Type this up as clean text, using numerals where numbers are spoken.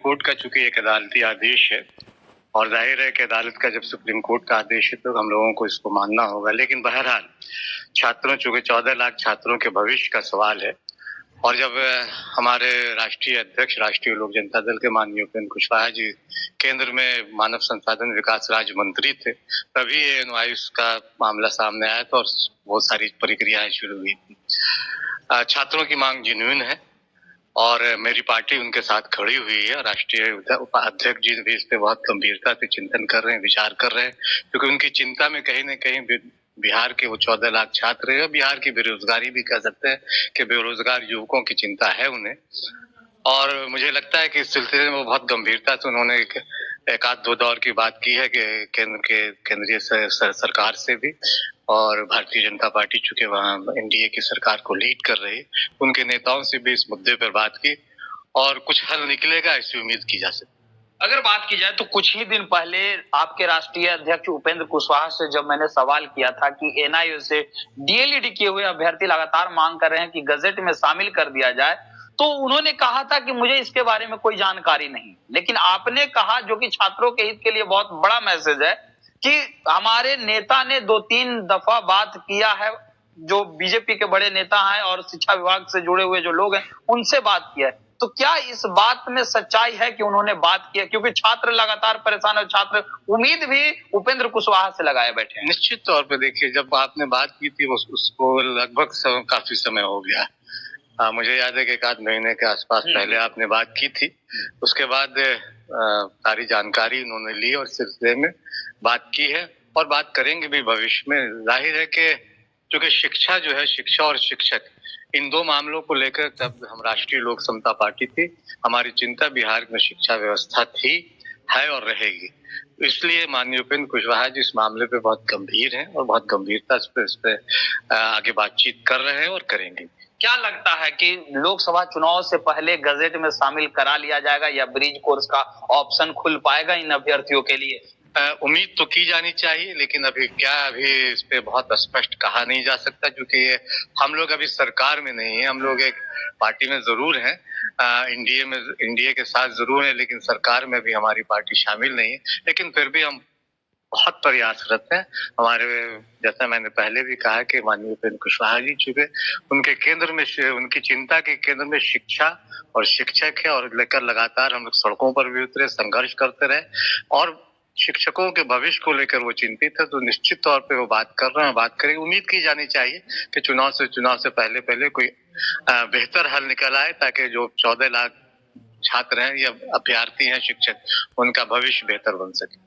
Court का चूंकि एक अदालती आदेश है और जाहिर है कि अदालत का जब सुप्रीम कोर्ट का आदेश है तो हम लोगों को इसको मानना होगा। लेकिन बहरहाल छात्रों, चूंकि 14 लाख छात्रों के भविष्य का सवाल है और जब हमारे राष्ट्रीय अध्यक्ष राष्ट्रीय लोक जनता दल के माननीय उपेंद्र कुशवाहा जी केंद्र में मानव संसाधन विकास राज्य मंत्री थे, तभी एएनवायुस का मामला सामने आया था और बहुत सारी प्रक्रियाएं शुरू हुई थी। छात्रों की मांग जेन्युइन है और मेरी पार्टी उनके साथ खड़ी हुई है। राष्ट्रीय उपाध्यक्ष जी भी इस पे बहुत गंभीरता से चिंतन कर रहे हैं, विचार कर रहे हैं, क्योंकि उनकी चिंता में कहीं न कहीं बिहार के वो 14 लाख छात्र है, बिहार की बेरोजगारी भी कह सकते हैं कि बेरोजगार युवकों की चिंता है उन्हें। और मुझे लगता है कि इस सिलसिले में वो बहुत गंभीरता से उन्होंने एक आध दो दौर की बात की है कि केंद्रीय सरकार से भी और भारतीय जनता पार्टी चूंकि वहाँ एनडीए की सरकार को लीड कर रही है, उनके नेताओं से भी इस मुद्दे पर बात की और कुछ हल निकलेगा ऐसी उम्मीद की जा सकती है। अगर बात की जाए तो कुछ ही दिन पहले आपके राष्ट्रीय अध्यक्ष उपेंद्र कुशवाहा से जब मैंने सवाल किया था कि एनआईओ से डीएलईडी किए हुए अभ्यर्थी लगातार मांग कर रहे हैं कि गजट में शामिल कर दिया जाए, तो उन्होंने कहा था कि मुझे इसके बारे में कोई जानकारी नहीं। लेकिन आपने कहा, जो कि छात्रों के हित के लिए बहुत बड़ा मैसेज है, कि हमारे नेता ने 2-3 दफा बात किया है, जो बीजेपी के बड़े नेता हैं और शिक्षा विभाग से जुड़े हुए जो लोग हैं उनसे बात किया है। तो क्या इस बात में सच्चाई है कि उन्होंने बात किया? क्योंकि छात्र लगातार परेशान है, छात्र उम्मीद भी उपेंद्र कुशवाहा से लगाए बैठे हैं। निश्चित तौर पे देखिए, जब आपने बात की थी उसको लगभग काफी समय हो गया। मुझे याद है कि एक आध महीने के आसपास पहले आपने बात की थी। उसके बाद सारी जानकारी उन्होंने ली और सिलसिले में बात की है और बात करेंगे भी भविष्य में। जाहिर है कि क्योंकि शिक्षा जो है, शिक्षा और शिक्षक, इन दो मामलों को लेकर तब हम राष्ट्रीय लोक समता पार्टी थी, हमारी चिंता बिहार में शिक्षा व्यवस्था थी, है और रहेगी। इसलिए माननीय उपेंद्र कुशवाहा जी इस मामले पे बहुत गंभीर हैं और बहुत गंभीरता से इस पे आगे बातचीत कर रहे हैं और करेंगे। क्या लगता है कि लोकसभा चुनाव से पहले गजट में शामिल करा लिया जाएगा या ब्रिज कोर्स का ऑप्शन खुल पाएगा इन अभ्यर्थियों के लिए? उम्मीद तो की जानी चाहिए, लेकिन अभी इस पे बहुत स्पष्ट कहा नहीं जा सकता, क्योंकि ये हम लोग अभी सरकार में नहीं है। हम लोग एक पार्टी में जरूर हैं, एनडीए के साथ जरूर है, लेकिन सरकार में भी हमारी पार्टी शामिल नहीं है। लेकिन फिर भी हम बहुत प्रयासरत हैं। हमारे, जैसा मैंने पहले भी कहा कि माननीय उपेंद्र कुशवाहा जी चुके उनके केंद्र में, उनकी चिंता के केंद्र में शिक्षा और शिक्षक है और लेकर लगातार हम लोग सड़कों पर भी उतरे, संघर्ष करते रहे और शिक्षकों के भविष्य को लेकर वो चिंतित है। तो निश्चित तौर पे वो बात कर रहे हैं, बात करेंगे। उम्मीद की जानी चाहिए कि चुनाव से पहले कोई बेहतर हल निकल आए, ताकि जो 14 लाख छात्र हैं या अभ्यर्थी हैं, शिक्षक, उनका भविष्य बेहतर बन सके।